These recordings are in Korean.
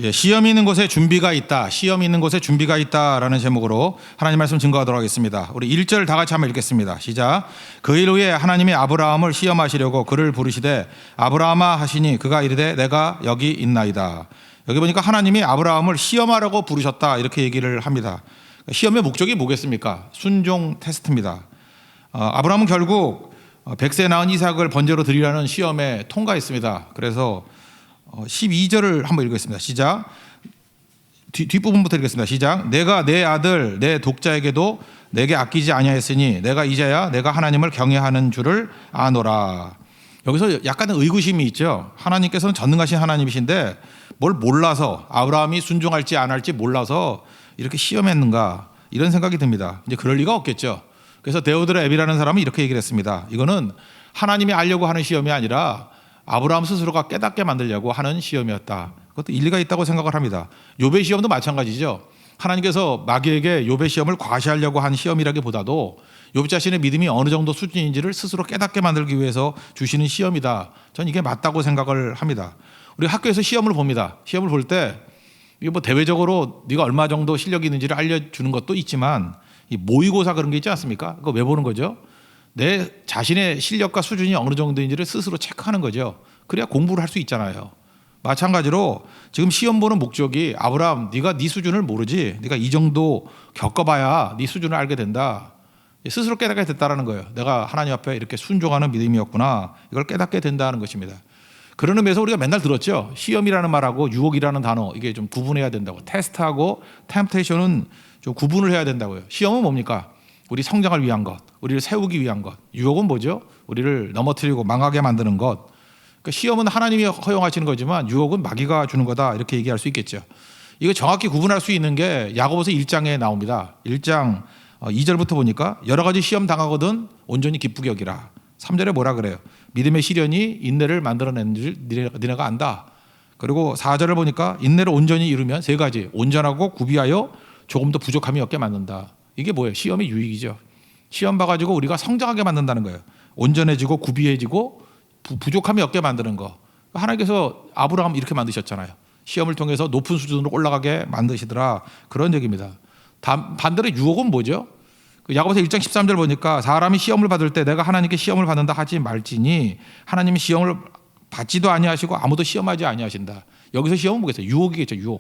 예, 시험이 있는 곳에 준비가 있다. 시험이 있는 곳에 준비가 있다라는 제목으로 하나님 말씀 증거하도록 하겠습니다. 우리 1절 다 같이 한번 읽겠습니다. 시작. 그 일 후에 하나님이 아브라함을 시험하시려고 그를 부르시되 아브라함아 하시니 그가 이르되 내가 여기 있나이다. 여기 보니까 하나님이 아브라함을 시험하려고 부르셨다 이렇게 얘기를 합니다. 시험의 목적이 뭐겠습니까? 순종 테스트입니다. 아브라함은 결국 100세 낳은 이삭을 번제로 드리라는 시험에 통과했습니다. 그래서 12절을 한번 읽겠습니다. 시작. 뒷부분부터 읽겠습니다. 시작. 내가 내 아들 내 독자에게도 내게 아끼지 아니하였으니 내가 이제야 내가 하나님을 경외하는 줄을 아노라. 여기서 약간의 의구심이 있죠. 하나님께서는 전능하신 하나님이신데 뭘 몰라서 아브라함이 순종할지 안 할지 몰라서 이렇게 시험했는가 이런 생각이 듭니다. 이제 그럴 리가 없겠죠. 그래서 데오드르 앱이라는 사람은 이렇게 얘기를 했습니다. 이거는 하나님이 알려고 하는 시험이 아니라 아브라함 스스로가 깨닫게 만들려고 하는 시험이었다. 그것도 일리가 있다고 생각을 합니다. 욥의 시험도 마찬가지죠. 하나님께서 마귀에게 욥의 시험을 과시하려고 한 시험이라기보다도 욥 자신의 믿음이 어느 정도 수준인지를 스스로 깨닫게 만들기 위해서 주시는 시험이다. 저는 이게 맞다고 생각을 합니다. 우리 학교에서 시험을 봅니다. 시험을 볼 때 이게 뭐 대외적으로 네가 얼마 정도 실력이 있는지를 알려주는 것도 있지만 이 모의고사 그런 게 있지 않습니까? 그거 왜 보는 거죠? 내 자신의 실력과 수준이 어느 정도인지를 스스로 체크하는 거죠. 그래야 공부를 할 수 있잖아요. 마찬가지로 지금 시험 보는 목적이 아브라함 네가 네 수준을 모르지 네가 이 정도 겪어봐야 네 수준을 알게 된다. 스스로 깨닫게 됐다는 거예요. 내가 하나님 앞에 이렇게 순종하는 믿음이었구나. 이걸 깨닫게 된다는 것입니다. 그런 의미에서 우리가 맨날 들었죠. 시험이라는 말하고 유혹이라는 단어 이게 좀 구분해야 된다고. 테스트하고 템프테이션은 좀 구분을 해야 된다고요. 시험은 뭡니까? 우리 성장을 위한 것, 우리를 세우기 위한 것. 유혹은 뭐죠? 우리를 넘어뜨리고 망하게 만드는 것. 그러니까 시험은 하나님이 허용하시는 거지만 유혹은 마귀가 주는 거다 이렇게 얘기할 수 있겠죠. 이거 정확히 구분할 수 있는 게 야고보서 1장에 나옵니다. 1장 2절부터 보니까 여러 가지 시험 당하거든 온전히 기쁘게 여기라. 3절에 뭐라 그래요? 믿음의 시련이 인내를 만들어낸 줄 니네가 안다. 그리고 4절을 보니까 인내를 온전히 이루면 세 가지 온전하고 구비하여 조금 더 부족함이 없게 만든다. 이게 뭐예요? 시험의 유익이죠. 시험 봐가지고 우리가 성장하게 만든다는 거예요. 온전해지고 구비해지고 부족함이 없게 만드는 거. 하나님께서 아브라함 이렇게 만드셨잖아요. 시험을 통해서 높은 수준으로 올라가게 만드시더라. 그런 얘기입니다. 반대로 유혹은 뭐죠? 야고보서 1장 13절 보니까 사람이 시험을 받을 때 내가 하나님께 시험을 받는다 하지 말지니 하나님이 시험을 받지도 아니하시고 아무도 시험하지 아니하신다. 여기서 시험은 뭐겠어요? 유혹이겠죠.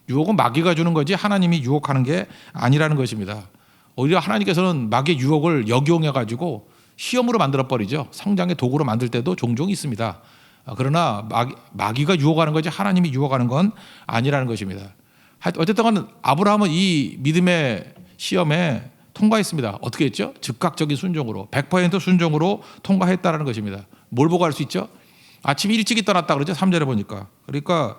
유혹은 마귀가 주는 거지 하나님이 유혹하는 게 아니라는 것입니다. 오히려 하나님께서는 마귀의 유혹을 역이용해 가지고 시험으로 만들어버리죠. 성장의 도구로 만들 때도 종종 있습니다. 그러나 마귀가 유혹하는 거지 하나님이 유혹하는 건 아니라는 것입니다. 어쨌든 간에 아브라함은 이 믿음의 시험에 통과했습니다. 어떻게 했죠? 즉각적인 순종으로 100% 순종으로 통과했다는 것입니다. 뭘 보고 알 수 있죠? 아침 일찍이 떠났다 그러죠. 3절에 보니까. 그러니까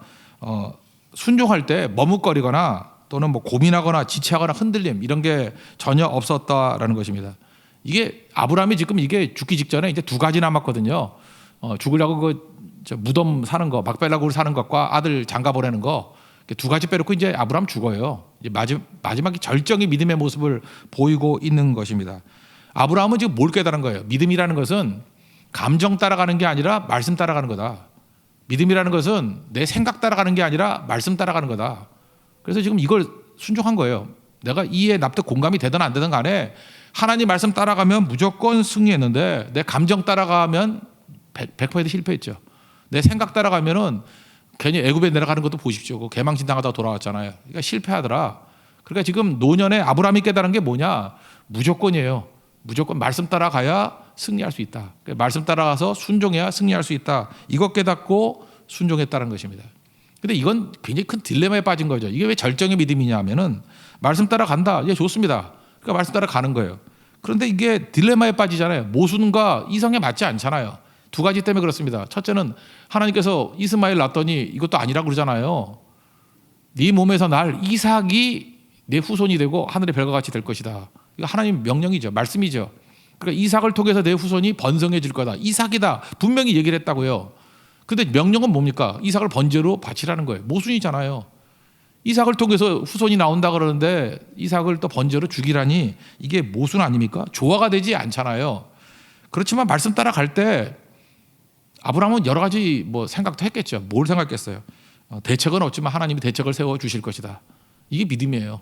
순종할 때 머뭇거리거나 또는 뭐 고민하거나 지체하거나 흔들림 이런 게 전혀 없었다라는 것입니다. 이게 아브라함이 지금 이게 죽기 직전에 이제 두 가지 남았거든요. 죽으려고 그 무덤 사는 거, 막벨라굴 사는 것과 아들 장가 보내는 거 두 가지 빼놓고 이제 아브라함 죽어요. 이제 마지막에 절정의 믿음의 모습을 보이고 있는 것입니다. 아브라함은 지금 뭘 깨달은 거예요? 믿음이라는 것은 감정 따라가는 게 아니라 말씀 따라가는 거다. 믿음이라는 것은 내 생각 따라가는 게 아니라 말씀 따라가는 거다. 그래서 지금 이걸 순종한 거예요. 내가 이해 납득 공감이 되든 안 되든 간에 하나님 말씀 따라가면 무조건 승리했는데 내 감정 따라가면 100% 실패했죠. 내 생각 따라가면은 괜히 애굽에 내려가는 것도 보십시오. 그 개망신 당하다 돌아왔잖아요. 그러니까 실패하더라. 그러니까 지금 노년에 아브라함이 깨달은 게 뭐냐? 무조건이에요. 무조건 말씀 따라가야 승리할 수 있다. 그러니까 말씀 따라가서 순종해야 승리할 수 있다. 이것 깨닫고 순종했다는 것입니다. 근데 이건 굉장히 큰 딜레마에 빠진 거죠. 이게 왜 절정의 믿음이냐 하면은 말씀 따라간다. 예, 좋습니다. 그러니까 말씀 따라가는 거예요. 그런데 이게 딜레마에 빠지잖아요. 모순과 이성에 맞지 않잖아요. 두 가지 때문에 그렇습니다. 첫째는 하나님께서 이스마엘 낳았더니 이것도 아니라고 그러잖아요. 네 몸에서 날 이삭이 내 후손이 되고 하늘의 별과 같이 될 것이다. 이거 하나님 명령이죠. 말씀이죠. 그러니까 이삭을 통해서 내 후손이 번성해질 거다. 이삭이다. 분명히 얘기를 했다고요. 근데 명령은 뭡니까? 이삭을 번제로 바치라는 거예요. 모순이잖아요. 이삭을 통해서 후손이 나온다 그러는데 이삭을 또 번제로 죽이라니 이게 모순 아닙니까? 조화가 되지 않잖아요. 그렇지만 말씀 따라갈 때 아브라함은 여러 가지 뭐 생각도 했겠죠. 뭘 생각했어요? 대책은 없지만 하나님이 대책을 세워 주실 것이다. 이게 믿음이에요.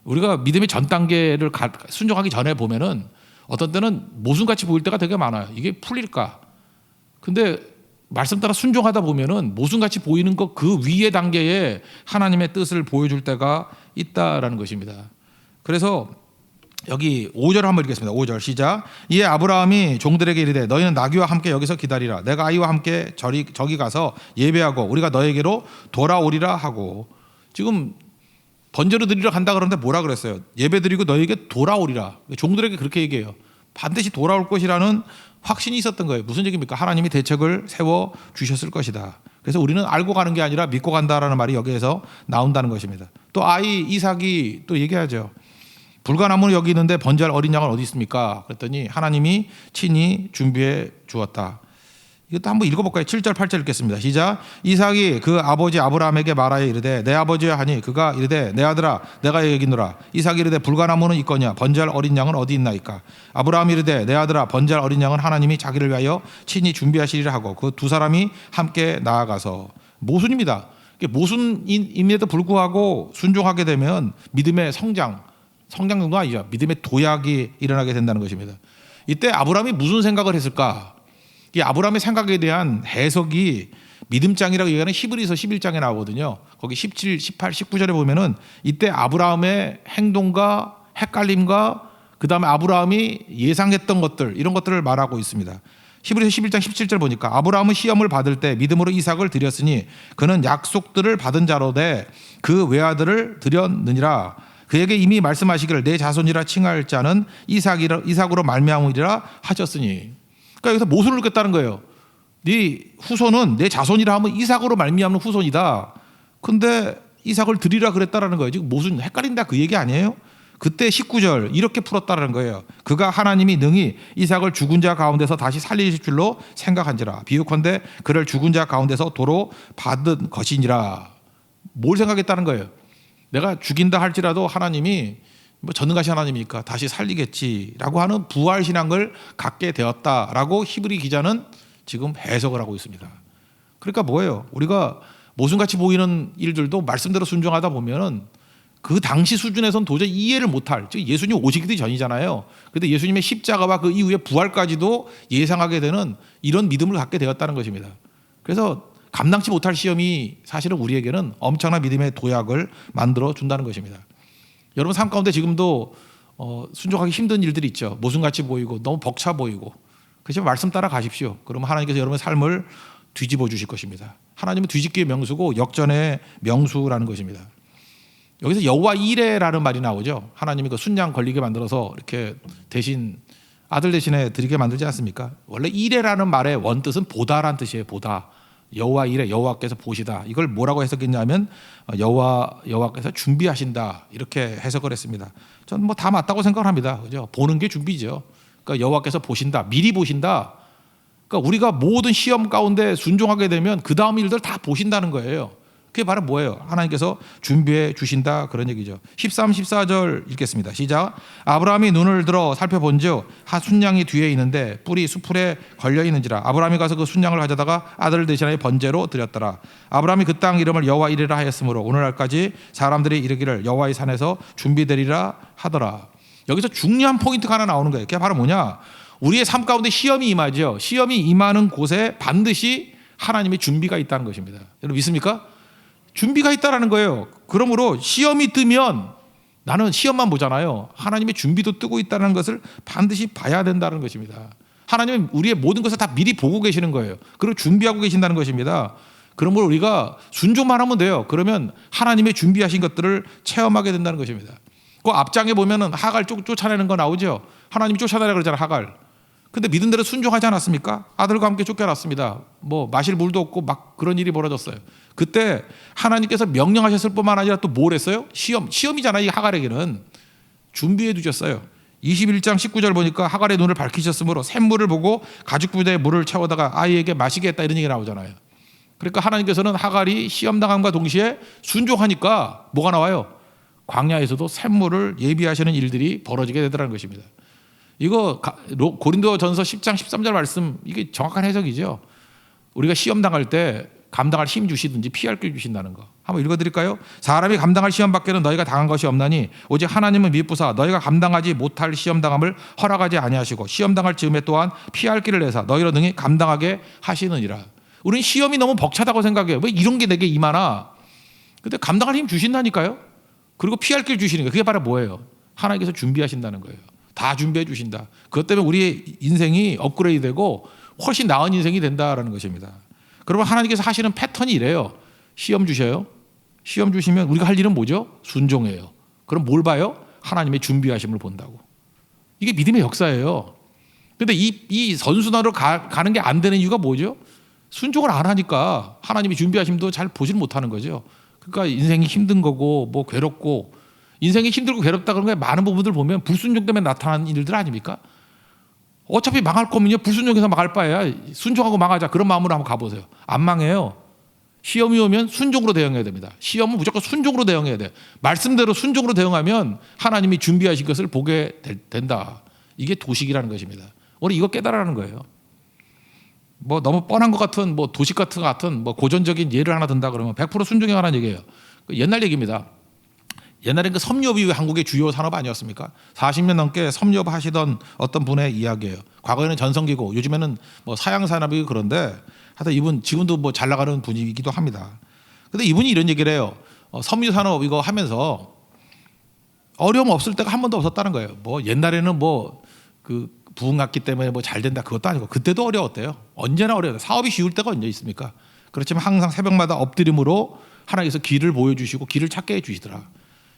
우리가 믿음의 전 단계를 순종하기 전에 보면은 어떤 때는 모순같이 보일 때가 되게 많아요. 이게 풀릴까? 근데 말씀 따라 순종하다 보면은 모순같이 보이는 것 그 위의 단계에 하나님의 뜻을 보여줄 때가 있다라는 것입니다. 그래서 여기 5절 한번 읽겠습니다. 5절 시작. 이에 아브라함이 종들에게 이르되 너희는 나귀와 함께 여기서 기다리라. 내가 아이와 함께 저기 가서 예배하고 우리가 너에게로 돌아오리라 하고, 지금 번제로 드리러 간다 그러는데 뭐라 그랬어요? 예배 드리고 너에게 돌아오리라. 종들에게 그렇게 얘기해요. 반드시 돌아올 것이라는 확신이 있었던 거예요. 무슨 얘기입니까? 하나님이 대책을 세워 주셨을 것이다. 그래서 우리는 알고 가는 게 아니라 믿고 간다라는 말이 여기에서 나온다는 것입니다. 또 아이 이삭이 또 얘기하죠. 불가나무는 여기 있는데 번제할 어린 양은 어디 있습니까? 그랬더니 하나님이 친히 준비해 주었다. 이것도 한번 읽어볼까요? 7절 8절 읽겠습니다. 시작. 이삭이 그 아버지 아브라함에게 말하여 이르되 내 아버지여 하니 그가 이르되 내 아들아 내가 여기노라. 이삭이 이르되 불가나무는 있거냐 번제할 어린 양은 어디 있나이까? 아브라함이 이르되 내 아들아 번제할 어린 양은 하나님이 자기를 위하여 친히 준비하시리라 하고 그 두 사람이 함께 나아가서, 모순입니다. 모순임에도 불구하고 순종하게 되면 믿음의 성장 정도 아니죠. 믿음의 도약이 일어나게 된다는 것입니다. 이때 아브라함이 무슨 생각을 했을까? 이 아브라함의 생각에 대한 해석이 믿음장이라고 얘기하는 히브리서 11장에 나오거든요. 거기 17, 18, 19절에 보면은 이때 아브라함의 행동과 헷갈림과 그 다음에 아브라함이 예상했던 것들, 이런 것들을 말하고 있습니다. 히브리서 11장 17절 보니까 아브라함은 시험을 받을 때 믿음으로 이삭을 드렸으니 그는 약속들을 받은 자로되 그 외아들을 드렸느니라. 그에게 이미 말씀하시기를 내 자손이라 칭할 자는 이삭으로 말미암으리라 하셨으니. 그러니까 여기서 모순을 겠다는 거예요. 네 후손은 내 자손이라 하면 이삭으로 말미암는 후손이다. 근데 이삭을 드리라 그랬다라는 거예요. 지금 모순 헷갈린다 그 얘기 아니에요? 그때 19절 이렇게 풀었다라는 거예요. 그가 하나님이 능히 이삭을 죽은 자 가운데서 다시 살리실 줄로 생각한지라. 비유컨대 그를 죽은 자 가운데서 도로 받은 것이니라. 뭘 생각했다는 거예요? 내가 죽인다 할지라도 하나님이 전능하신 하나님이니까 다시 살리겠지라고 하는 부활신앙을 갖게 되었다라고 히브리 기자는 지금 해석을 하고 있습니다. 그러니까 뭐예요? 우리가 모순같이 보이는 일들도 말씀대로 순종하다 보면은 그 당시 수준에선 도저히 이해를 못할, 즉 예수님 오시기도 전이잖아요. 그런데 예수님의 십자가와 그 이후의 부활까지도 예상하게 되는 이런 믿음을 갖게 되었다는 것입니다. 그래서 감당치 못할 시험이 사실은 우리에게는 엄청난 믿음의 도약을 만들어 준다는 것입니다. 여러분 삶 가운데 지금도 순종하기 힘든 일들이 있죠. 모순같이 보이고 너무 벅차 보이고. 그렇지만 말씀 따라 가십시오. 그러면 하나님께서 여러분의 삶을 뒤집어 주실 것입니다. 하나님은 뒤집기의 명수고 역전의 명수라는 것입니다. 여기서 여호와 이레라는 말이 나오죠. 하나님이 그 순양 걸리게 만들어서 이렇게 대신 아들 대신에 드리게 만들지 않습니까? 원래 이레라는 말의 원뜻은 보다라는 뜻이에요. 보다. 여호와 이레, 여호와께서 보시다. 이걸 뭐라고 해석했냐면 여호와께서 준비하신다, 이렇게 해석을 했습니다. 저는 뭐 다 맞다고 생각을 합니다. 그죠? 보는 게 준비죠. 그러니까 여호와께서 보신다, 미리 보신다. 그러니까 우리가 모든 시험 가운데 순종하게 되면 그 다음 일들 다 보신다는 거예요. 그게 바로 뭐예요? 하나님께서 준비해 주신다, 그런 얘기죠. 13, 14절 읽겠습니다. 시작. 아브라함이 눈을 들어 살펴본즉 한 순양이 뒤에 있는데 뿔이 수풀에 걸려 있는지라. 아브라함이 가서 그 순양을 가져다가 아들을 대신하여 번제로 드렸더라. 아브라함이 그 땅 이름을 여호와 이레라 하였으므로 오늘날까지 사람들이 이르기를 여호와의 산에서 준비되리라 하더라. 여기서 중요한 포인트가 하나 나오는 거예요. 그게 바로 뭐냐? 우리의 삶 가운데 시험이 임하죠. 시험이 임하는 곳에 반드시 하나님의 준비가 있다는 것입니다. 여러분 믿습니까? 준비가 있다라는 거예요. 그러므로 시험이 뜨면 나는 시험만 보잖아요. 하나님의 준비도 뜨고 있다는 것을 반드시 봐야 된다는 것입니다. 하나님은 우리의 모든 것을 다 미리 보고 계시는 거예요. 그리고 준비하고 계신다는 것입니다. 그러므로 우리가 순종만 하면 돼요. 그러면 하나님의 준비하신 것들을 체험하게 된다는 것입니다. 그 앞장에 보면은 하갈 쫓아내는 거 나오죠. 하나님이 쫓아내라 그러잖아요. 하갈. 근데 믿은 대로 순종하지 않았습니까? 아들과 함께 쫓겨났습니다. 뭐 마실 물도 없고 막 그런 일이 벌어졌어요. 그때 하나님께서 명령하셨을 뿐만 아니라 또 뭘 했어요? 시험이잖아요. 이 하갈에게는 준비해 두셨어요. 21장 19절 보니까 하갈의 눈을 밝히셨으므로 샘물을 보고 가죽 부대에 물을 채워다가 아이에게 마시게 했다, 이런 얘기가 나오잖아요. 그러니까 하나님께서는 하갈이 시험당함과 동시에 순종하니까 뭐가 나와요? 광야에서도 샘물을 예비하시는 일들이 벌어지게 되더라는 것입니다. 이거 고린도전서 10장 13절 말씀, 이게 정확한 해석이죠. 우리가 시험 당할 때 감당할 힘 주시든지 피할 길 주신다는 거. 한번 읽어드릴까요? 사람이 감당할 시험 밖에는 너희가 당한 것이 없나니 오직 하나님은 미쁘사 너희가 감당하지 못할 시험 당함을 허락하지 아니하시고 시험 당할 즈음에 또한 피할 길을 내사 너희로 능히 감당하게 하시느니라. 우리는 시험이 너무 벅차다고 생각해요. 왜 이런 게 내게 임하나? 근데 감당할 힘 주신다니까요. 그리고 피할 길 주시는 거예요. 그게 바로 뭐예요? 하나님께서 준비하신다는 거예요. 다 준비해 주신다. 그것 때문에 우리의 인생이 업그레이드 되고 훨씬 나은 인생이 된다라는 것입니다. 그러면 하나님께서 하시는 패턴이 이래요. 시험 주셔요. 시험 주시면 우리가 할 일은 뭐죠? 순종해요. 그럼 뭘 봐요? 하나님의 준비하심을 본다고. 이게 믿음의 역사예요. 근데 이 선순환으로 가는 게 안 되는 이유가 뭐죠? 순종을 안 하니까 하나님의 준비하심도 잘 보질 못하는 거죠. 그러니까 인생이 힘든 거고 뭐 괴롭고 인생이 힘들고 괴롭다 그런 게 많은 부분들 보면 불순종 때문에 나타나는 일들 아닙니까? 어차피 망할 거면요 불순종해서 망할 바에야 순종하고 망하자 그런 마음으로 한번 가보세요. 안 망해요. 시험이 오면 순종으로 대응해야 됩니다. 시험은 무조건 순종으로 대응해야 돼요. 말씀대로 순종으로 대응하면 하나님이 준비하신 것을 보게 된다. 이게 도식이라는 것입니다. 우리 이거 깨달으라는 거예요. 뭐 너무 뻔한 것 같은 뭐 도식 같은 뭐 고전적인 예를 하나 든다 그러면 100% 순종해 가는 얘기예요. 옛날 얘기입니다. 옛날엔 그 섬유업이 한국의 주요 산업 아니었습니까? 40년 넘게 섬유업 하시던 어떤 분의 이야기예요. 과거에는 전성기고 요즘에는 뭐 사양 산업이 그런데 하여튼 이분 지금도 뭐 잘 나가는 분이기도 합니다. 근데 이분이 이런 얘기를 해요. 섬유 산업 이거 하면서 어려움 없을 때가 한 번도 없었다는 거예요. 뭐 옛날에는 뭐 그 부흥했기 때문에 뭐 잘 된다 그것도 아니고 그때도 어려웠대요. 언제나 어려워요. 사업이 쉬울 때가 언제 있습니까? 그렇지만 항상 새벽마다 엎드림으로 하나님께서 길을 보여주시고 길을 찾게 해주시더라.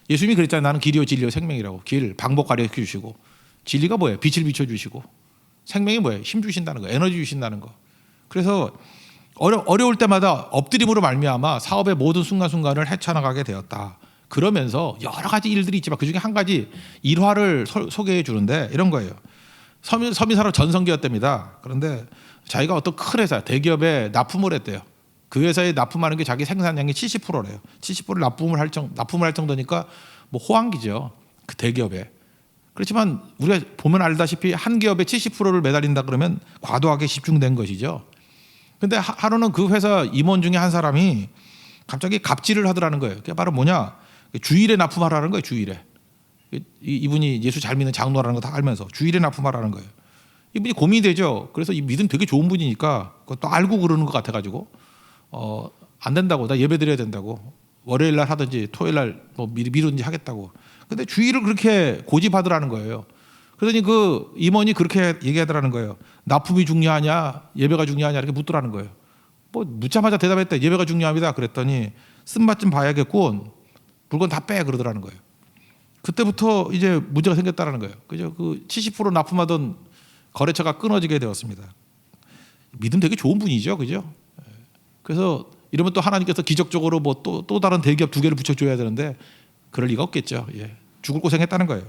예수님이 그랬잖아요. 나는 길이요 진리요 생명이라고. 길 방법 가르쳐 주시고 진리가 뭐예요? 빛을 비춰주시고 생명이 뭐예요? 힘 주신다는 거, 에너지 주신다는 거. 그래서 어려울 때마다 엎드림으로 말미암아 사업의 모든 순간순간을 헤쳐나가게 되었다. 그러면서 여러 가지 일들이 있지만 그중에 한 가지 일화를 소개해 주는데 이런 거예요. 섬유산업 전성기였답니다. 그런데 자기가 어떤 큰 회사 대기업에 납품을 했대요. 그 회사에 납품하는 게 자기 생산량의 70%래요. 70%를 납품을 할 정도니까 뭐 호황기죠. 그 대기업에. 그렇지만 우리가 보면 알다시피 한 기업에 70%를 매달린다 그러면 과도하게 집중된 것이죠. 근데 하루는 그 회사 임원 중에 한 사람이 갑자기 갑질을 하더라는 거예요. 그게 바로 뭐냐? 주일에 납품하라는 거예요. 주일에. 이분이 예수 잘 믿는 장로라는 거 다 알면서 주일에 납품하라는 거예요. 이분이 고민이 되죠. 그래서 이 믿음 되게 좋은 분이니까 그것도 알고 그러는 것 같아가지고 안 된다고. 나 예배 드려야 된다고. 월요일 날 하든지 토요일 날 뭐 미루든지 하겠다고. 근데 주일을 그렇게 고집하더라는 거예요. 그러더니 그 임원이 그렇게 얘기하더라는 거예요. 납품이 중요하냐 예배가 중요하냐 이렇게 묻더라는 거예요. 뭐 묻자마자 대답했다. 예배가 중요합니다. 그랬더니 쓴맛 좀 봐야겠군. 물건 다 빼 그러더라는 거예요. 그때부터 이제 문제가 생겼다는 거예요. 그죠? 그 70% 납품하던 거래처가 끊어지게 되었습니다. 믿음 되게 좋은 분이죠, 그죠? 그래서 이러면 또 하나님께서 기적적으로 뭐 또 다른 대기업 2개를 붙여줘야 되는데 그럴 리가 없겠죠. 예. 죽을 고생했다는 거예요.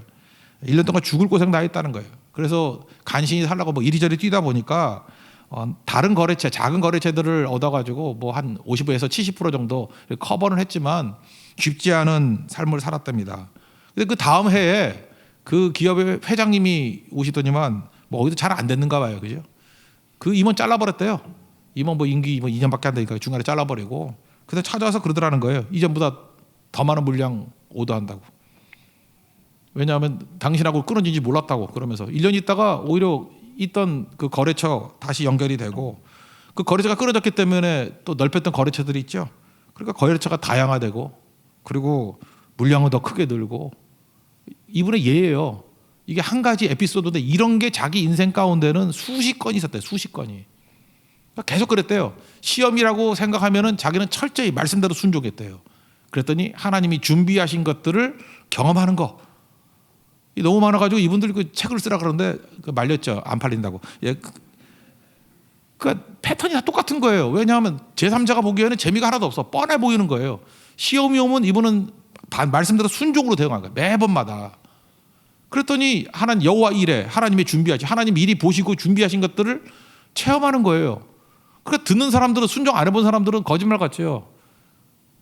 1년 동안 죽을 고생 다 했다는 거예요. 그래서 간신히 살라고 뭐 이리저리 뛰다 보니까 다른 거래처, 작은 거래처들을 얻어가지고 뭐 한 50에서 70% 정도 커버는 했지만 쉽지 않은 삶을 살았답니다. 근데 그 다음 해에 그 기업의 회장님이 오시더니만 뭐 어디도 잘 안 됐는가 봐요. 그죠? 그 임원 잘라버렸대요. 임원 뭐 임기 뭐 2년밖에 안 되니까 중간에 잘라버리고 그때 찾아와서 그러더라는 거예요. 이전보다 더 많은 물량 오더한다고. 왜냐하면 당신하고 끊어진지 몰랐다고 그러면서 1년 있다가 오히려 있던 그 거래처 다시 연결이 되고 그 거래처가 끊어졌기 때문에 또 넓혔던 거래처들이 있죠. 그러니까 거래처가 다양화되고 그리고 물량은 더 크게 늘고 이분의 예예요. 이게 한 가지 에피소드인데 이런 게 자기 인생 가운데는 수십 건이 있었대요. 수십 건이. 그러니까 계속 그랬대요. 시험이라고 생각하면은 자기는 철저히 말씀대로 순종했대요. 그랬더니 하나님이 준비하신 것들을 경험하는 거. 너무 많아가지고 이분들 그 책을 쓰라 그러는데 말렸죠. 안 팔린다고. 예, 그러니까 패턴이 다 똑같은 거예요. 왜냐하면 제3자가 보기에는 재미가 하나도 없어. 뻔해 보이는 거예요. 시험이 오면 이분은 말씀대로 순종으로 대응하는 거예요. 매번마다. 그랬더니 하나님 여호와 이래 하나님의 준비하시 하나님 미리 보시고 준비하신 것들을 체험하는 거예요. 그러니까 듣는 사람들은 순종 안 해본 사람들은 거짓말 같죠.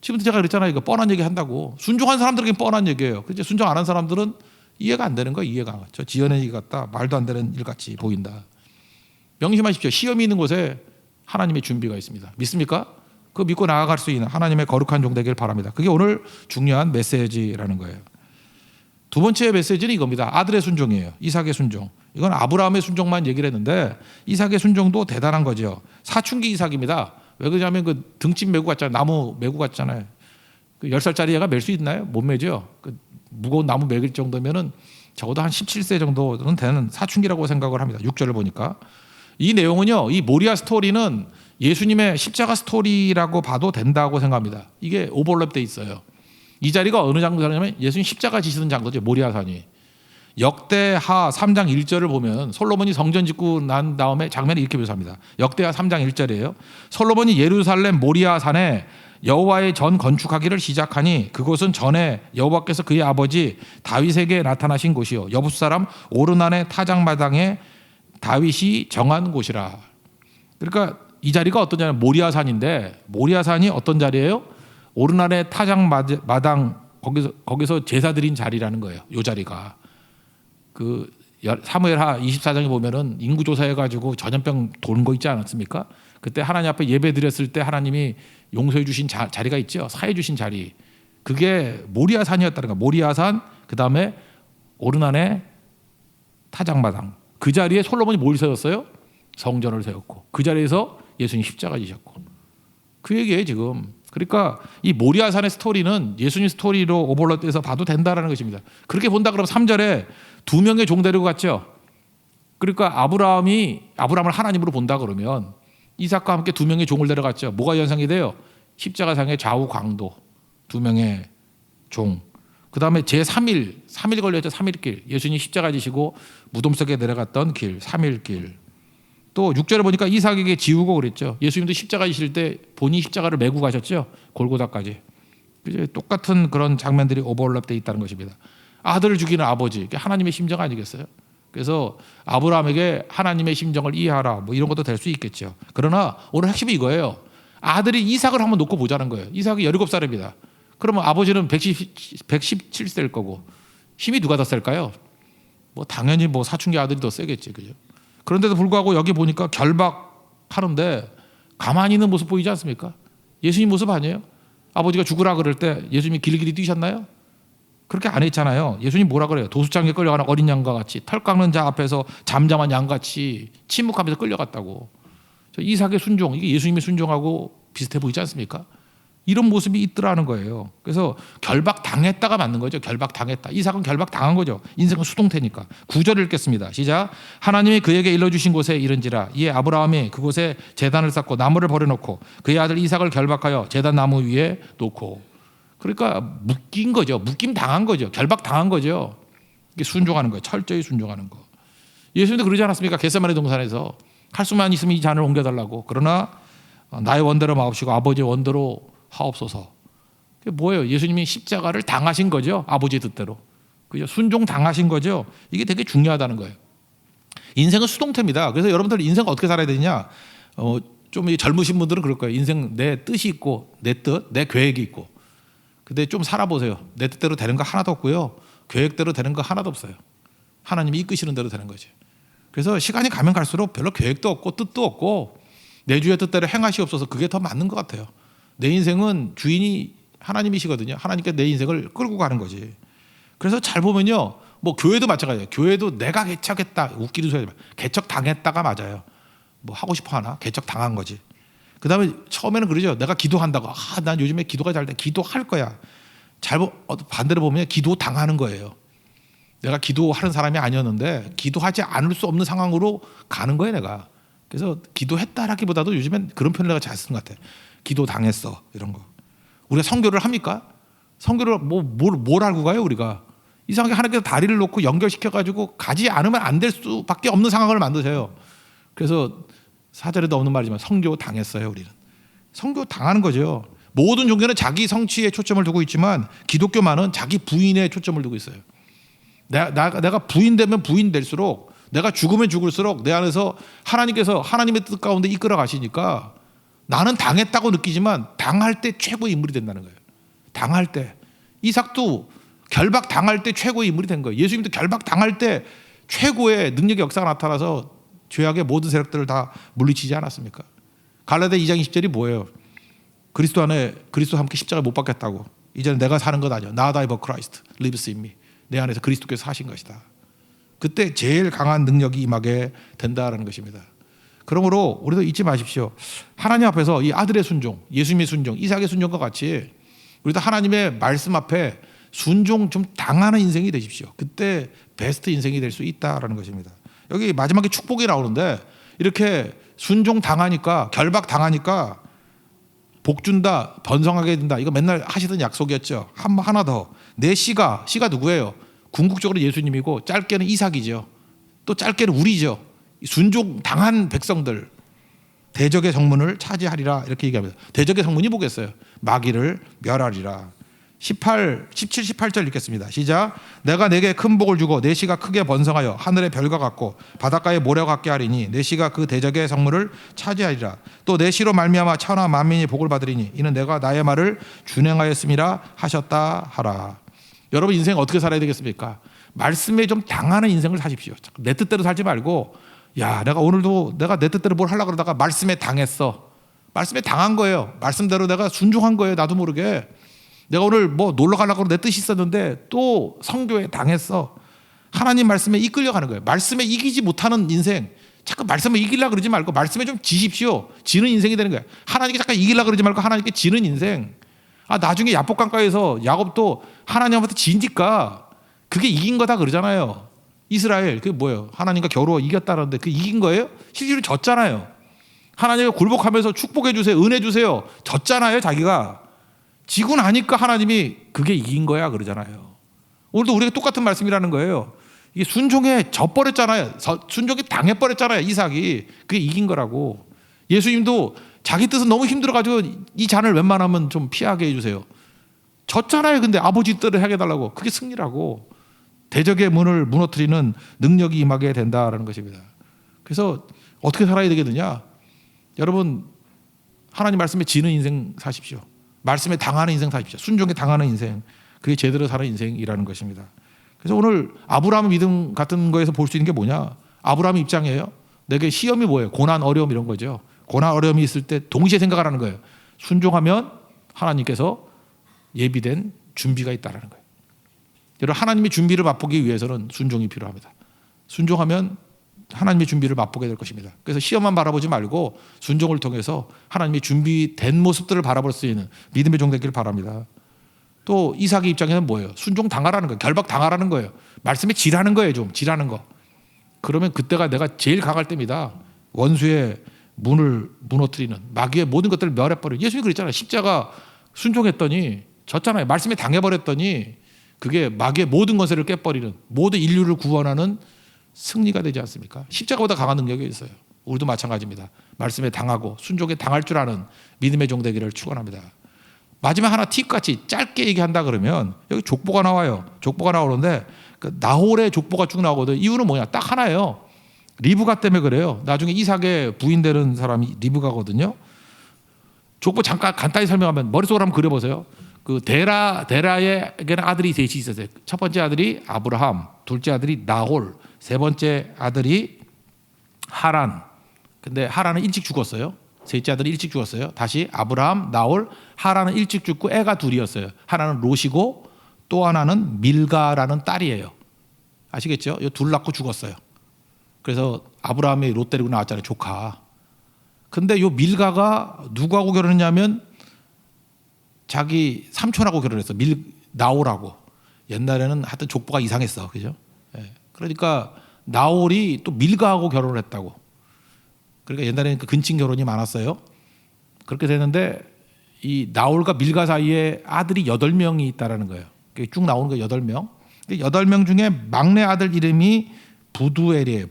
지금도 제가 그랬잖아요. 이거 뻔한 얘기 한다고. 순종한 사람들에겐 뻔한 얘기예요. 그렇지 순종 안 한 사람들은 이해가 안 되는 거예요. 이해가 안 가죠. 지어낸 일 같다. 말도 안 되는 일 같이 보인다. 명심하십시오. 시험이 있는 곳에 하나님의 준비가 있습니다. 믿습니까? 그 믿고 나아갈 수 있는 하나님의 거룩한 종 되길 바랍니다. 그게 오늘 중요한 메시지라는 거예요. 두 번째 메시지는 이겁니다. 아들의 순종이에요. 이삭의 순종. 이건 아브라함의 순종만 얘기를 했는데 이삭의 순종도 대단한 거죠. 사춘기 이삭입니다. 왜 그러냐면 그 등짐 메고 갔잖아요. 나무 메고 갔잖아요. 그 10살짜리 애가 멜 수 있나요? 못 메죠. 그 무거운 나무 메길 정도면은 적어도 한 17세 정도는 되는 사춘기라고 생각을 합니다. 6절을 보니까. 이 내용은요. 이 모리아 스토리는 예수님의 십자가 스토리라고 봐도 된다고 생각합니다. 이게 오버랩돼 있어요. 이 자리가 어느 장소냐면 예수님 십자가 지시던 장소죠. 모리아산이. 역대하 3장 1절을 보면 솔로몬이 성전 짓고 난 다음에 장면이 이렇게 묘사합니다. 역대하 3장 1절이에요. 솔로몬이 예루살렘 모리아산에 여호와의 전 건축하기를 시작하니 그곳은 전에 여호와께서 그의 아버지 다윗에게 나타나신 곳이요 여부스 사람 오르난의 타작마당에 다윗이 정한 곳이라. 그러니까 이 자리가 어떤 자리냐면 모리아산인데 모리아산이 어떤 자리예요? 오르난의 타작마당 거기서 제사 드린 자리라는 거예요. 이 자리가 그 사무엘하 24장에 보면은 인구 조사해 가지고 전염병 도는 거 있지 않았습니까? 그때 하나님 앞에 예배 드렸을 때 하나님이 용서해 주신 자리가 있죠. 사해 주신 자리. 그게 모리아산이었다는 거예요. 모리아산 그다음에 오르난의 타작마당. 그 자리에 솔로몬이 뭘 세웠어요? 성전을 세웠고 그 자리에서 예수님 십자가 지셨고 그 얘기예요 지금. 그러니까 이 모리아산의 스토리는 예수님 스토리로 오버랩돼서 봐도 된다라는 것입니다. 그렇게 본다 그러면 3절에 2명의 종 데리고 갔죠. 그러니까 아브라함을 하나님으로 본다 그러면 이삭과 함께 2명의 종을 데려갔죠. 뭐가 연상이 돼요? 십자가상의 좌우 강도 2명의 종. 그 다음에 제3일 3일 걸렸죠. 3일길 예수님 십자가 지시고 무덤 속에 내려갔던 길 3일길. 또 6절에 보니까 이삭에게 지우고 그랬죠. 예수님도 십자가 지실 때 본인이 십자가를 메고 가셨죠. 골고다까지. 이제 똑같은 그런 장면들이 오버랩되어 있다는 것입니다. 아들을 죽이는 아버지, 하나님의 심정 아니겠어요? 그래서 아브라함에게 하나님의 심정을 이해하라 뭐 이런 것도 될 수 있겠죠. 그러나 오늘 핵심이 이거예요. 아들이 이삭을 한번 놓고 보자는 거예요. 이삭이 17살입니다. 그러면 아버지는 117세일 거고 힘이 누가 더 셀까요? 뭐 당연히 뭐 사춘기 아들이 더 세겠지. 그죠? 그런데도 불구하고 여기 보니까 결박하는데 가만히 있는 모습 보이지 않습니까? 예수님 모습 아니에요? 아버지가 죽으라 그럴 때 예수님이 길길이 뛰셨나요? 그렇게 안 했잖아요. 예수님 뭐라 그래요? 도수장에 끌려가는 어린 양과 같이 털 깎는 자 앞에서 잠잠한 양같이 침묵하면서 끌려갔다고. 이삭의 순종, 이게 예수님의 순종하고 비슷해 보이지 않습니까? 이런 모습이 있더라는 거예요. 그래서 결박당했다가 맞는 거죠. 결박당했다. 이삭은 결박당한 거죠. 인생은 수동태니까. 9절을 읽겠습니다. 시작. 하나님이 그에게 일러주신 곳에 이른지라 이에 아브라함이 그곳에 제단을 쌓고 나무를 버려놓고 그의 아들 이삭을 결박하여 제단 나무 위에 놓고. 그러니까 묶인 거죠. 묶임 당한 거죠. 결박당한 거죠. 이게 순종하는 거예요. 철저히 순종하는 거. 예수님도 그러지 않았습니까? 겟세마네 동산에서 할 수만 있으면 이 잔을 옮겨달라고. 그러나 나의 원대로 마옵시고 아버지의 원대로 하옵소서. 그게 뭐예요? 예수님이 십자가를 당하신 거죠. 아버지의 뜻대로. 그죠? 순종 당하신 거죠. 이게 되게 중요하다는 거예요. 인생은 수동태입니다. 그래서 여러분들 인생 어떻게 살아야 되냐? 좀 젊으신 분들은 그럴 거예요. 인생 내 뜻이 있고 내 뜻, 내 계획이 있고. 근데 좀 살아보세요. 내 뜻대로 되는 거 하나도 없고요. 계획대로 되는 거 하나도 없어요. 하나님이 이끄시는 대로 되는 거지. 그래서 시간이 가면 갈수록 별로 계획도 없고 뜻도 없고 내 주의 뜻대로 행하시옵소서 그게 더 맞는 것 같아요. 내 인생은 주인이 하나님이시거든요. 하나님께 내 인생을 끌고 가는 거지. 그래서 잘 보면요. 뭐 교회도 마찬가지예요. 교회도 내가 개척했다. 웃기는 소리 하지 마. 개척 당했다가 맞아요. 뭐 하고 싶어 하나? 개척 당한 거지. 그다음에 처음에는 그러죠. 내가 기도한다고. 난 요즘에 기도가 잘 돼. 기도할 거야. 반대로 보면 기도 당하는 거예요. 내가 기도하는 사람이 아니었는데 기도하지 않을 수 없는 상황으로 가는 거예요, 내가. 그래서 기도했다라기보다도 요즘엔 그런 표현을 내가 잘 쓰는 것 같아. 기도 당했어 이런 거. 우리가 선교를 합니까? 선교를 뭘 알고 가요 우리가? 이상하게 하나님께서 다리를 놓고 연결시켜 가지고 가지 않으면 안 될 수밖에 없는 상황을 만드세요. 그래서 사절에도 없는 말이지만 선교 당했어요 우리는. 선교 당하는 거죠. 모든 종교는 자기 성취에 초점을 두고 있지만 기독교만은 자기 부인에 초점을 두고 있어요. 내가 부인되면 부인될수록 내가 죽으면 죽을수록 내 안에서 하나님께서 하나님의 뜻 가운데 이끌어 가시니까 나는 당했다고 느끼지만 당할 때 최고의 인물이 된다는 거예요. 당할 때. 이삭도 결박 당할 때 최고의 인물이 된 거예요. 예수님도 결박 당할 때 최고의 능력의 역사가 나타나서 죄악의 모든 세력들을 다 물리치지 않았습니까? 갈라디아 2장 20절이 뭐예요? 그리스도 안에 그리스도와 함께 십자가에 못 박혔다고. 이제는 내가 사는 것 아니야. Not I but Christ lives in me. 내 안에서 그리스도께서 사신 것이다. 그때 제일 강한 능력이 임하게 된다라는 것입니다. 그러므로 우리도 잊지 마십시오. 하나님 앞에서 이 아들의 순종, 예수님의 순종, 이삭의 순종과 같이 우리도 하나님의 말씀 앞에 순종 좀 당하는 인생이 되십시오. 그때 베스트 인생이 될 수 있다라는 것입니다. 여기 마지막에 축복이 나오는데 이렇게 순종 당하니까, 결박 당하니까 복 준다, 번성하게 된다. 이거 맨날 하시던 약속이었죠. 하나 더. 내 씨가 누구예요? 궁극적으로 예수님이고 짧게는 이삭이죠. 또 짧게는 우리죠. 순종 당한 백성들, 대적의 성문을 차지하리라 이렇게 얘기합니다. 대적의 성문이 뭐겠어요? 마귀를 멸하리라. 17, 18절 읽겠습니다. 시작. 내가 내게 큰 복을 주고 내 씨가 크게 번성하여 하늘의 별과 같고 바닷가의 모래 같게 하리니 내 씨가 그 대적의 성문을 차지하리라. 또 내 씨로 말미암아 천하 만민이 복을 받으리니 이는 내가 나의 말을 준행하였음이라 하셨다 하라. 여러분 인생 어떻게 살아야 되겠습니까? 말씀에 좀 당하는 인생을 사십시오. 내 뜻대로 살지 말고, 야, 내가 오늘도 내가 내 뜻대로 뭘 하려고 그러다가 말씀에 당했어. 말씀에 당한 거예요. 말씀대로 내가 순종한 거예요. 나도 모르게. 내가 오늘 뭐 놀러 가려고 내 뜻이 있었는데 또 성교에 당했어. 하나님 말씀에 이끌려가는 거예요. 말씀에 이기지 못하는 인생. 자꾸 말씀에 이기려고 그러지 말고 말씀에 좀 지십시오. 지는 인생이 되는 거예요. 하나님께 잠깐 이기려고 그러지 말고 하나님께 지는 인생. 나중에 야복강가에서 야곱도 하나님한테 진지까 그게 이긴 거다 그러잖아요. 이스라엘 그게 뭐예요? 하나님과 겨루어 이겼다는데 그 이긴 거예요? 실제로 졌잖아요. 하나님을 굴복하면서 축복해 주세요, 은혜 주세요. 졌잖아요. 자기가 지고 나니까 하나님이 그게 이긴 거야 그러잖아요. 오늘도 우리가 똑같은 말씀이라는 거예요. 이게 순종에 져버렸잖아요. 순종에 당해버렸잖아요. 이삭이 그게 이긴 거라고. 예수님도 자기 뜻은 너무 힘들어가지고 이 잔을 웬만하면 좀 피하게 해주세요. 졌잖아요. 근데 아버지 뜻을 하게 해달라고. 그게 승리라고. 대적의 문을 무너뜨리는 능력이 임하게 된다라는 것입니다. 그래서 어떻게 살아야 되겠느냐? 여러분 하나님 말씀에 지는 인생 사십시오. 말씀에 당하는 인생 사십시오. 순종에 당하는 인생. 그게 제대로 사는 인생이라는 것입니다. 그래서 오늘 아브라함 믿음 같은 거에서 볼 수 있는 게 뭐냐? 아브라함의 입장이에요. 내게 시험이 뭐예요? 고난, 어려움 이런 거죠. 고난, 어려움이 있을 때 동시에 생각하라는 거예요. 순종하면 하나님께서 예비된 준비가 있다라는 거예요. 여러분 하나님의 준비를 맛보기 위해서는 순종이 필요합니다. 순종하면 하나님의 준비를 맛보게 될 것입니다. 그래서 시험만 바라보지 말고 순종을 통해서 하나님의 준비된 모습들을 바라볼 수 있는 믿음의 종 되기를 바랍니다. 또 이삭의 입장에는 뭐예요? 순종 당하라는 거예요. 결박 당하라는 거예요. 말씀에 지라는 거예요. 좀 지라는 거. 그러면 그때가 내가 제일 강할 때입니다. 원수의 문을 무너뜨리는 마귀의 모든 것들을 멸해버려. 예수님이 그랬잖아요. 십자가 순종했더니 졌잖아요. 말씀에 당해버렸더니 그게 마귀의 모든 권세를 깨버리는, 모든 인류를 구원하는 승리가 되지 않습니까? 십자가보다 강한 능력이 있어요. 우리도 마찬가지입니다. 말씀에 당하고 순종에 당할 줄 아는 믿음의 종 되기를 축원합니다. 마지막 하나 팁같이 짧게 얘기한다 그러면 여기 족보가 나와요. 족보가 나오는데 그 나홀의 족보가 쭉 나오거든. 이유는 뭐냐? 딱 하나예요. 리브가 때문에 그래요. 나중에 이삭의 부인 되는 사람이 리브가거든요. 족보 잠깐 간단히 설명하면 머릿속으로 한번 그려보세요. 그 데라에게는 아들이 셋이 있었어요. 첫 번째 아들이 아브라함, 둘째 아들이 나홀, 세 번째 아들이 하란. 근데 하란은 일찍 죽었어요. 셋째 아들이 일찍 죽었어요. 다시 아브라함, 나홀, 하란은 일찍 죽고 애가 둘이었어요. 하나는 롯이고 또 하나는 밀가라는 딸이에요. 아시겠죠? 이 둘 낳고 죽었어요. 그래서 아브라함이 롯 데리고 나왔잖아요. 조카. 근데 이 밀가가 누구하고 결혼했냐면 자기 삼촌하고 결혼했어. 나홀하고. 옛날에는 하여튼 족보가 이상했어. 그죠? 예. 그러니까 나홀이 또 밀가하고 결혼을 했다고. 그러니까 옛날에는 그 근친 결혼이 많았어요. 그렇게 됐는데 이 나홀과 밀가 사이에 아들이 8명이 있다라는 거예요. 쭉 나오는 거 8명. 8명 중에 막내 아들 이름이 부두엘이에요.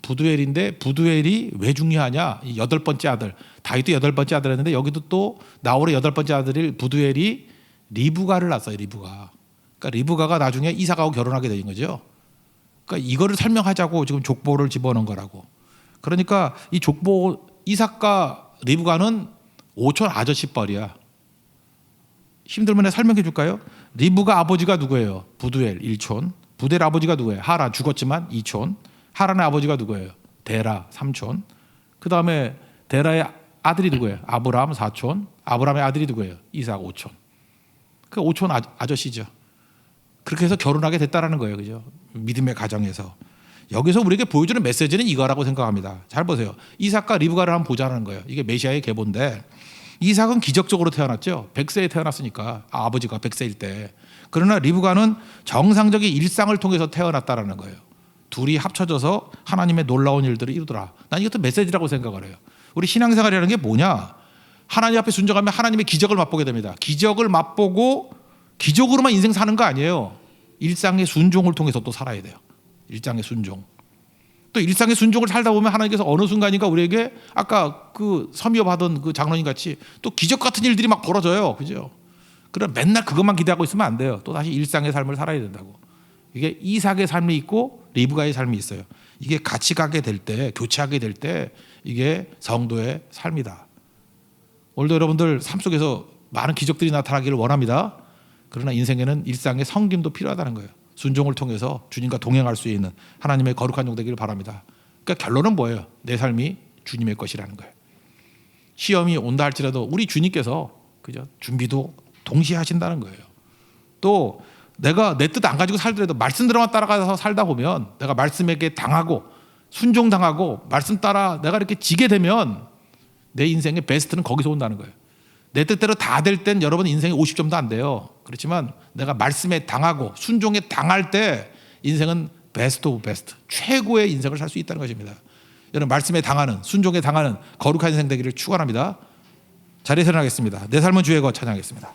부두엘인데 부두엘이 왜 중요하냐? 이 8번째 아들. 다윗도 8번째 아들이었는데 여기도 또 나홀의 8번째 아들이 부두엘이 리브가를 낳았어요. 리브가. 그러니까 리브가가 나중에 이삭하고 결혼하게 된 거죠. 그러니까 이거를 설명하자고 지금 족보를 집어넣은 거라고. 그러니까 이 족보 이삭과 리브가는 오촌 아저씨 뻘이야. 힘들면 내가 설명해 줄까요? 리브가 아버지가 누구예요? 부두엘 1촌. 부두엘 아버지가 누구예요? 하란 죽었지만 2촌. 하란의 아버지가 누구예요? 데라 3촌. 그 다음에 데라의 아들이 누구예요? 아브라함 사촌. 아브라함의 아들이 누구예요? 이삭 오촌. 그 오촌 아저씨죠. 그렇게 해서 결혼하게 됐다라는 거예요. 그죠? 믿음의 가정에서. 여기서 우리에게 보여주는 메시지는 이거라고 생각합니다. 잘 보세요. 이삭과 리브가를 한번 보자는 거예요. 이게 메시아의 계보인데 이삭은 기적적으로 태어났죠. 100세에 태어났으니까 아버지가 100세일 때. 그러나 리브가는 정상적인 일상을 통해서 태어났다라는 거예요. 둘이 합쳐져서 하나님의 놀라운 일들을 이루더라. 난 이것도 메시지라고 생각을 해요. 우리 신앙생활이라는 게 뭐냐? 하나님 앞에 순종하면 하나님의 기적을 맛보게 됩니다. 기적을 맛보고 기적으로만 인생 사는 거 아니에요. 일상의 순종을 통해서 또 살아야 돼요. 일상의 순종. 또 일상의 순종을 살다 보면 하나님께서 어느 순간인가 우리에게 아까 그 섬이어 하던 그 장로님 같이 또 기적 같은 일들이 막 벌어져요. 그죠? 그럼 맨날 그것만 기대하고 있으면 안 돼요. 또 다시 일상의 삶을 살아야 된다고. 이게 이삭의 삶이 있고 리브가의 삶이 있어요. 이게 같이 가게 될 때, 교체하게 될 때 이게 성도의 삶이다. 오늘도 여러분들 삶 속에서 많은 기적들이 나타나기를 원합니다. 그러나 인생에는 일상의 섬김도 필요하다는 거예요. 순종을 통해서 주님과 동행할 수 있는 하나님의 거룩한 종 되기를 바랍니다. 그러니까 결론은 뭐예요? 내 삶이 주님의 것이라는 거예요. 시험이 온다 할지라도 우리 주님께서 그죠? 준비도 동시에 하신다는 거예요. 또 내가 내 뜻 안 가지고 살더라도 말씀대로만 따라가서 살다 보면 내가 말씀에게 당하고 순종당하고 말씀 따라 내가 이렇게 지게 되면 내 인생의 베스트는 거기서 온다는 거예요. 내 뜻대로 다 될 땐 여러분 인생이 50점도 안 돼요. 그렇지만 내가 말씀에 당하고 순종에 당할 때 인생은 베스트 오브 베스트, 최고의 인생을 살 수 있다는 것입니다. 여러분 말씀에 당하는, 순종에 당하는 거룩한 인생 되기를 축원합니다. 자리에서 일어나겠습니다. 내 삶은 주의 것 찬양하겠습니다.